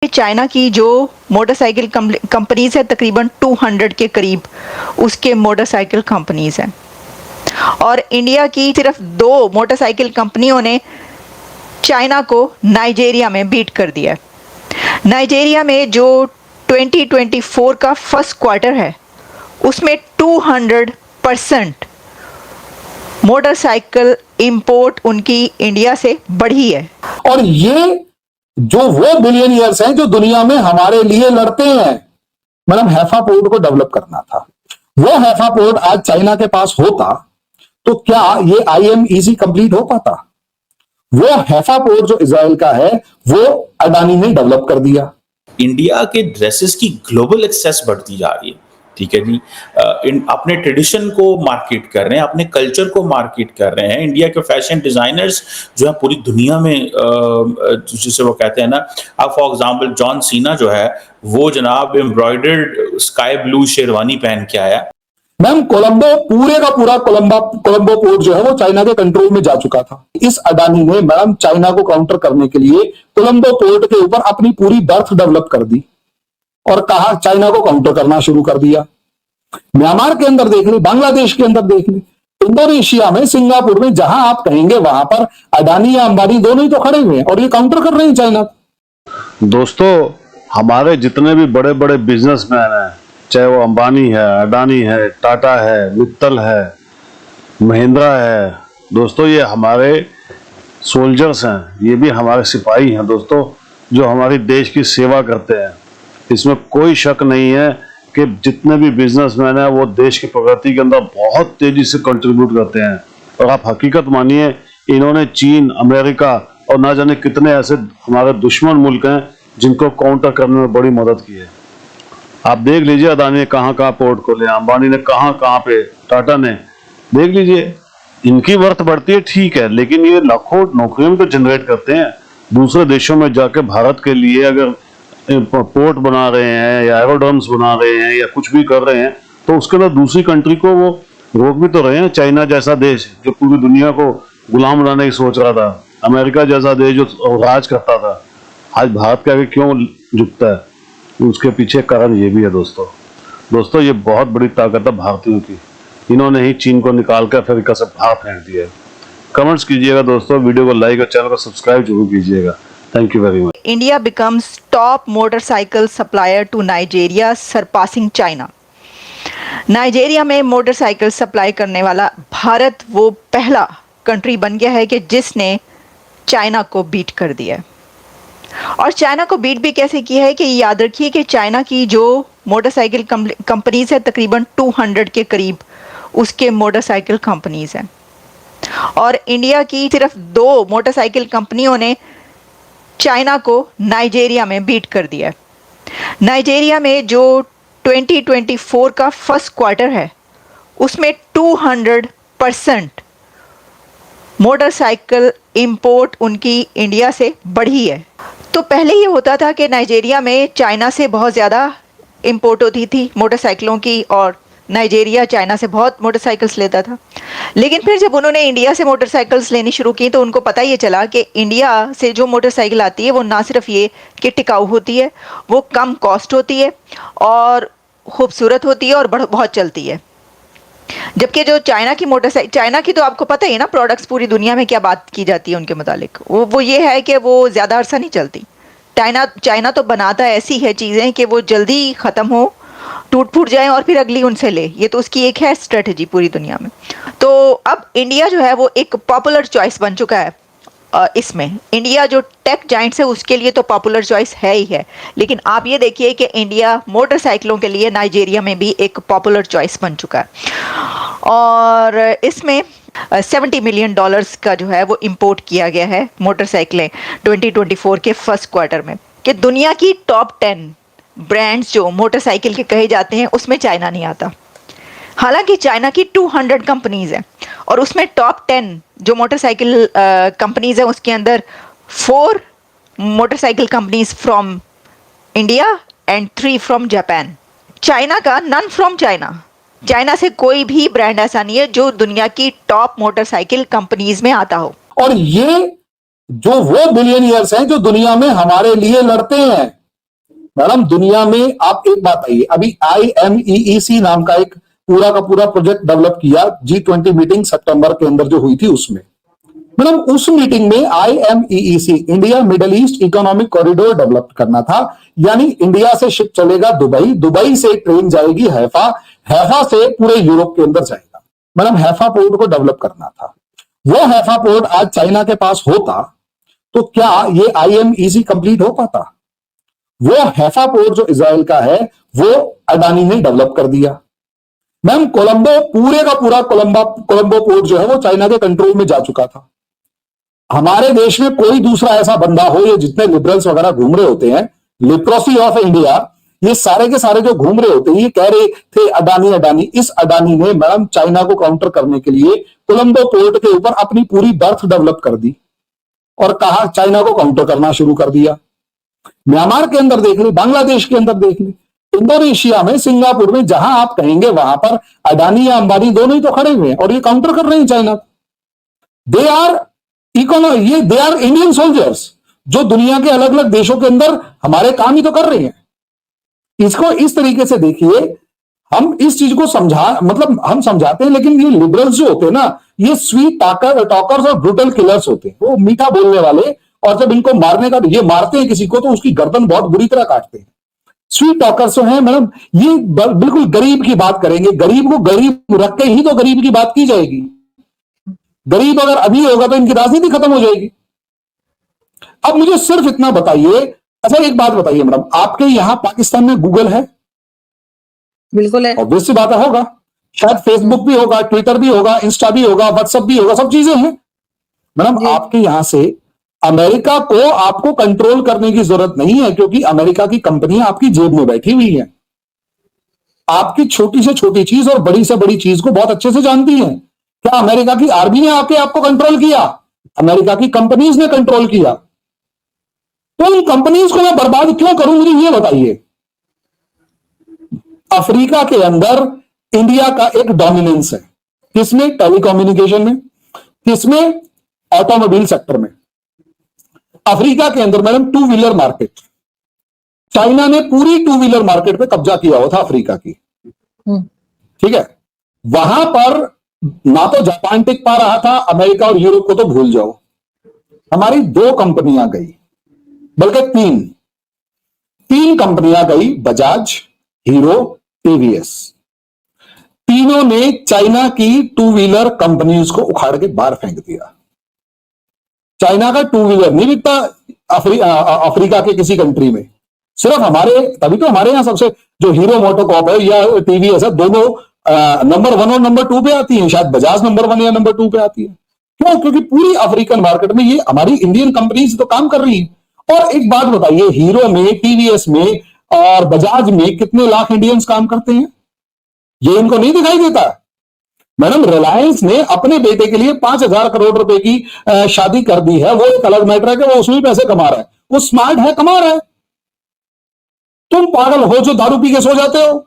China की जो motorcycle companies है तकरीबन 200 के करीब उसके मोटरसाइकिल कंपनीज हैं और इंडिया की सिर्फ 2 मोटरसाइकिल कंपनियों ने चाइना को नाइजीरिया में बीट कर दिया है। नाइजीरिया में जो 2024 का फर्स्ट क्वार्टर है उसमें 200% मोटरसाइकिल इंपोर्ट उनकी इंडिया से बढ़ी है। और ये जो वो बिलियनियर्स हैं जो दुनिया में हमारे लिए लड़ते हैं। मैडम, हैफा पोर्ट को डेवलप करना था, वो हैफा पोर्ट आज चाइना के पास होता तो क्या ये IMEC कंप्लीट हो पाता? वो हैफा पोर्ट जो इजराइल का है वो अडानी ने डेवलप कर दिया। इंडिया के ड्रेसेस की ग्लोबल एक्सेस बढ़ती जा रही है, ठीक है जी। अपने ट्रेडिशन को मार्केट कर रहे हैं, अपने कल्चर को मार्केट कर रहे हैं। इंडिया के फैशन डिजाइनर्स जो है पूरी दुनिया में जिसे वो कहते हैं ना, अब फॉर एग्जांपल जॉन सीना जो है वो जनाब एम्ब्रॉयडर्ड स्काई ब्लू शेरवानी पहन के आया। मैम, कोलंबो पूरे का पूरा कोलंबो पोर्ट जो है वो चाइना के कंट्रोल में जा चुका था। इस अडानी ने मैडम चाइना को काउंटर करने के लिए कोलंबो पोर्ट के ऊपर अपनी पूरी बर्थ डेवलप कर दी और कहा चाइना को काउंटर करना शुरू कर दिया। म्यांमार के अंदर देख ली, बांग्लादेश के अंदर देख ली, इंडोनेशिया में, सिंगापुर में, जहां आप कहेंगे वहां पर अडानी या अंबानी दोनों ही तो खड़े हुए हैं और ये काउंटर कर रहे हैं चाइना। दोस्तों, हमारे जितने भी बड़े बड़े बिजनेसमैन हैं, चाहे वो अंबानी है, अडानी है, टाटा है, मित्तल है, महिंद्रा है, दोस्तों ये हमारे सोल्जर्स हैं, ये भी हमारे सिपाही हैं दोस्तों, जो हमारी देश की सेवा करते हैं। इसमें कोई शक नहीं है कि जितने भी बिजनेसमैन हैं वो देश की प्रगति के अंदर बहुत तेजी से कंट्रीब्यूट करते हैं। और आप हकीकत मानिए, इन्होंने चीन, अमेरिका और ना जाने कितने ऐसे हमारे दुश्मन मुल्क हैं जिनको काउंटर करने में बड़ी मदद की है। आप देख लीजिए, अदानी ने कहाँ कहाँ पोर्ट खोले, अंबानी ने कहाँ कहाँ पे, टाटा ने, देख लीजिए। इनकी वर्थ बढ़ती है, ठीक है, लेकिन ये लाखों नौकरियां भी तो जनरेट करते हैं। दूसरे देशों में जाके भारत के लिए अगर पोर्ट बना रहे हैं या एरोड्रम्स बना रहे हैं या कुछ भी कर रहे हैं तो उसके अंदर दूसरी कंट्री को वो रोक भी तो रहे हैं। चाइना जैसा देश जो पूरी दुनिया को गुलाम बनाने की सोच रहा था, अमेरिका जैसा देश जो राज करता था, आज भारत के आगे क्यों झुकता है? उसके पीछे कारण ये भी है दोस्तों ये बहुत बड़ी ताकत है भारतीयों की। इन्होंने ही चीन को निकाल कर अफ्रीका से बाहर फेंक दिया है। कमेंट्स कीजिएगा दोस्तों, वीडियो को लाइक और चैनल को सब्सक्राइब जरूर कीजिएगा। Thank you very much. India becomes top motorcycle supplier to Nigeria, surpassing China. Nigeria में मोटरसाइकिल सप्लाई करने वाला भारत वो पहला कंट्री बन गया है कि जिसने चाइना को बीट कर दिया है। और चाइना को बीट भी कैसे किया है कि याद रखिए कि चाइना की जो मोटरसाइकिल कंपनीज है तकरीबन 200 के करीब उसके मोटरसाइकिल कंपनीज हैं और इंडिया की सिर्फ 2 मोटरसाइकिल कंपनियों ने चाइना को नाइजीरिया में बीट कर दिया है। नाइजीरिया में जो 2024 का फर्स्ट क्वार्टर है उसमें 200% मोटरसाइकिल इंपोर्ट उनकी इंडिया से बढ़ी है। तो पहले ये होता था कि नाइजीरिया में चाइना से बहुत ज़्यादा इंपोर्ट होती थी मोटरसाइकिलों की और नाइजीरिया चाइना से बहुत मोटरसाइकिल्स लेता था। लेकिन फिर जब उन्होंने इंडिया से मोटरसाइकिल्स लेनी शुरू की तो उनको पता ये चला कि इंडिया से जो मोटरसाइकिल आती है वो ना सिर्फ ये कि टिकाऊ होती है, वो कम कॉस्ट होती है और खूबसूरत होती है और बहुत चलती है। जबकि जो चाइना की मोटरसाइकिल, चाइना की तो आपको पता ही है ना प्रोडक्ट्स पूरी दुनिया में क्या बात की जाती है उनके मुतालिक, वो ये है कि वो ज़्यादा अरसा नहीं चलती। चाइना तो बनाता ऐसी है चीज़ें कि वो जल्दी ख़त्म हो, टूट फूट जाए और फिर अगली उनसे ले। ये तो उसकी एक है स्ट्रेटजी पूरी दुनिया में। तो अब इंडिया जो है वो एक पॉपुलर चॉइस बन चुका है। इसमें इंडिया जो टेक जाइंट्स है उसके लिए तो पॉपुलर चॉइस है ही है, लेकिन आप ये देखिए कि इंडिया मोटरसाइकिलों के लिए नाइजीरिया में भी एक पॉपुलर चॉइस बन चुका है। और इसमें $70 मिलियन का जो है वो इंपोर्ट किया गया है मोटरसाइकिलें 2024 के फर्स्ट क्वार्टर में। कि दुनिया की टॉप 10 ब्रांड्स जो मोटरसाइकिल के कहे जाते हैं उसमें चाइना नहीं आता। हालांकि चाइना की 200 कंपनीज हैं और उसमें टॉप 10 जो मोटरसाइकिल कंपनीज हैं उसके अंदर 4 motorcycle companies from India and 3 from Japan. China का नन फ्रॉम चाइना से कोई भी ब्रांड ऐसा नहीं है जो दुनिया की टॉप मोटरसाइकिल कंपनीज में आता हो। और ये जो वो बिलियनियर्स हैं जो दुनिया में हमारे लिए लड़ते हैं, मैडम दुनिया में आप एक बात आइए, अभी IMEEC नाम का एक पूरा का पूरा प्रोजेक्ट डेवलप किया G20 मीटिंग सितंबर के अंदर जो हुई थी उसमें। मैडम उस मीटिंग में IMEEC India middle east economic corridor develop करना था, यानी इंडिया से शिप चलेगा दुबई, दुबई से ट्रेन जाएगी हैफा, हैफा से पूरे यूरोप के अंदर जाएगा। मैडम हैफा पोर्ट को डेवलप करना था। वो हैफा पोर्ट आज चाइना के पास होता तो क्या ये IMEEC कंप्लीट हो पाता? वो हैफा पोर्ट जो इजराइल का है वो अडानी ने डेवलप कर दिया। मैम कोलंबो पूरे का पूरा कोलंबो पोर्ट जो है वो चाइना के कंट्रोल में जा चुका था। हमारे देश में कोई दूसरा ऐसा बंदा हो, ये जितने लिबरल्स वगैरह घूम रहे होते हैं, लिप्रोसी ऑफ इंडिया, ये सारे के सारे जो घूम रहे होते हैं, ये कह रहे थे अडानी अडानी। इस अडानी ने मैडम चाइना को काउंटर करने के लिए कोलंबो पोर्ट के ऊपर अपनी पूरी बर्थ डेवलप कर दी और कहा चाइना को काउंटर करना शुरू कर दिया। म्यांमार के अंदर देख ली, बांग्लादेश के अंदर देख ली, इंडोनेशिया में, सिंगापुर में, जहां आप कहेंगे वहां पर अडानी या अंबानी दोनों ही तो खड़े हुए हैं और ये काउंटर कर रहे हैं चाइना को। दे आर इंडियन सोल्जर्स जो दुनिया के अलग अलग देशों के अंदर हमारे काम ही तो कर रहे हैं। इसको इस तरीके से देखिए, हम इस चीज को हम समझाते हैं, लेकिन ये लिबरल्स जो होते हैं ना, ये स्वीट टॉकर्स और ब्रूटल किलर्स होते हैं। वो मीठा बोलने वाले, और जब इनको मारने का, ये मारते हैं किसी को तो उसकी गर्दन बहुत बुरी तरह काटते हैं। स्वीट टॉकर्स जो है मैडम, ये बिल्कुल गरीब की बात करेंगे, गरीब को गरीब रख के ही तो गरीब की बात की जाएगी। गरीब अगर अभी होगा तो इनकी राजनीति खत्म हो जाएगी। अब मुझे सिर्फ इतना बताइए, अच्छा एक बात बताइए मैडम, आपके यहां पाकिस्तान में गूगल है? बिल्कुल है। ऑब्वियस सी बात है, होगा। शायद फेसबुक भी होगा, ट्विटर भी होगा, इंस्टा भी होगा, व्हाट्सएप भी होगा, सब चीजें हैं। मैडम आपके यहां से अमेरिका को आपको कंट्रोल करने की जरूरत नहीं है, क्योंकि अमेरिका की कंपनियां आपकी जेब में बैठी हुई हैं। आपकी छोटी से छोटी चीज और बड़ी से बड़ी चीज को बहुत अच्छे से जानती हैं। क्या अमेरिका की आर्मी ने आके आपको कंट्रोल किया? अमेरिका की कंपनीज ने कंट्रोल किया। तो इन कंपनीज को मैं बर्बाद क्यों करूं, मुझे ये बताइए। अफ्रीका के अंदर इंडिया का एक डोमिनेंस है, किसमें? टेलीकम्युनिकेशन में, किसमें? ऑटोमोबाइल सेक्टर में। अफ्रीका के अंदर madam two wheeler market, China ने पूरी टू व्हीलर मार्केट पे कब्जा किया हुआ था अफ्रीका की। ठीक है, वहां पर ना तो जापान टिक पा रहा था, अमेरिका और यूरोप को तो भूल जाओ। हमारी 2 कंपनियां गई, बल्कि 3 कंपनियां गई, बजाज, हीरो, टीवीएस। तीनों ने चाइना की टू व्हीलर कंपनीज को उखाड़ के बाहर फेंक दिया। चाइना का टू व्हीलर नहीं बिकता अफ्रीका के किसी कंट्री में, सिर्फ हमारे, तभी तो हमारे यहां सबसे जो हीरो मोटोकॉर्प है या टीवीएस है, दोनों नंबर 1 और नंबर 2 पे आती है। शायद बजाज नंबर 1 या नंबर 2 पे आती है। क्यों? क्योंकि पूरी अफ्रीकन मार्केट में ये हमारी इंडियन कंपनीज तो काम कर रही है। और एक बात बताइए, हीरो में, टीवीएस में और बजाज में कितने लाख इंडियंस काम करते हैं? ये इनको नहीं दिखाई देता। मैडम रिलायंस ने अपने बेटे के लिए 5,000 करोड़ रुपए की शादी कर दी है। वो एक अलग मैटर है कि वो उसमें पैसे कमा रहा है, वो स्मार्ट है, कमा रहा है। तुम पागल हो जो दारू पी के सो जाते हो।